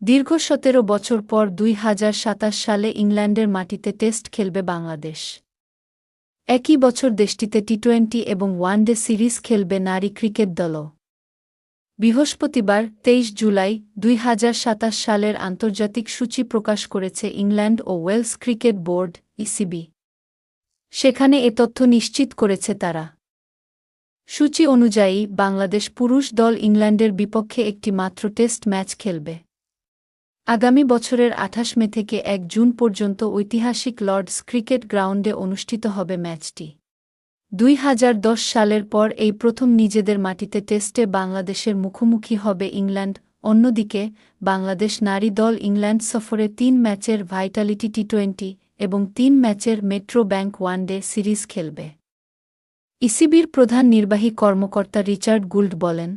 দীর্ঘ ১৭ বছর পর ২০২৭ সালে ইংল্যান্ডের মাটিতে টেস্ট খেলবে বাংলাদেশ। একই বছর দেশটিতে টি-২০ এবং ওয়ানডে সিরিজ খেলবে নারী ক্রিকেট দলও। বৃহস্পতিবার ২৩ জুলাই ২০২৭ সালের আন্তর্জাতিক সূচি প্রকাশ করেছে ইংল্যান্ড ও ওয়েলস ক্রিকেট বোর্ড ইসিবি। সেখানে এ তথ্য নিশ্চিত করেছে তারা। সূচি অনুযায়ী বাংলাদেশ পুরুষ দল ইংল্যান্ডের বিপক্ষে একটি মাত্র টেস্ট ম্যাচ খেলবে। আগামী বছরের ২৮ মে থেকে ১ জুন পর্যন্ত ঐতিহাসিক লর্ডস ক্রিকেট গ্রাউন্ডে অনুষ্ঠিত হবে ম্যাচটি। ২০১০ সালের পর এই প্রথম নিজেদের মাটিতে টেস্টে বাংলাদেশের মুখোমুখি হবে ইংল্যান্ড। অন্যদিকে বাংলাদেশ নারী দল ইংল্যান্ড সফরে ৩ ম্যাচের ভাইটালিটি টি-২০ এবং ৩ ম্যাচের মেট্রো ব্যাংক ওয়ানডে সিরিজ খেলবে। ইসিবির প্রধান নির্বাহী কর্মকর্তা রিচার্ড গুল্ড বলেন,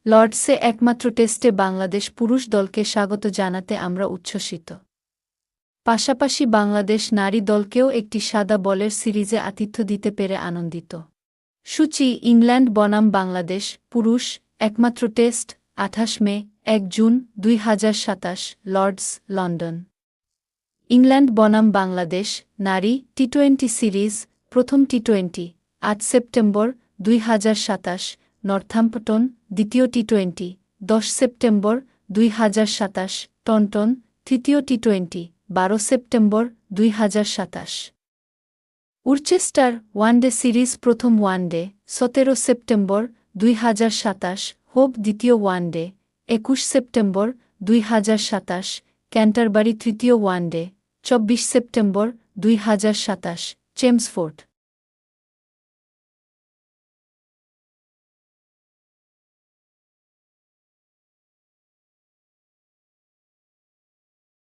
লর্ডসে একমাত্র টেস্টে বাংলাদেশ পুরুষ দলকে স্বাগত জানাতে আমরা উচ্ছ্বসিত। পাশাপাশি বাংলাদেশ নারী দলকেও একটি সাদা বলের সিরিজে আতিথ্য দিতে পেরে আনন্দিত। সূচি ইংল্যান্ড বনাম বাংলাদেশ পুরুষ একমাত্র টেস্ট ২৮ মে ১ জুন ২০২৭ লর্ডস লন্ডন। ইংল্যান্ড বনাম বাংলাদেশ নারী টি-২০ সিরিজ প্রথম টি-২০ ৮ সেপ্টেম্বর ২০২৭ নর্থাম্পটন, দ্বিতীয় টি-২০ ১০ সেপ্টেম্বর ২০২৭ টন্টন, তৃতীয় টি-২০ ১২ সেপ্টেম্বর ২০২৭ উরচেস্টার, ওয়ানডে সিরিজ প্রথম ওয়ানডে ১৭ সেপ্টেম্বর ২০২৭ হোপ, দ্বিতীয় ওয়ানডে ২১ সেপ্টেম্বর ২০২৭ ক্যান্টারবারি, তৃতীয় ওয়ানডে ২৪ সেপ্টেম্বর ২০২৭ চেমসফোর্ড।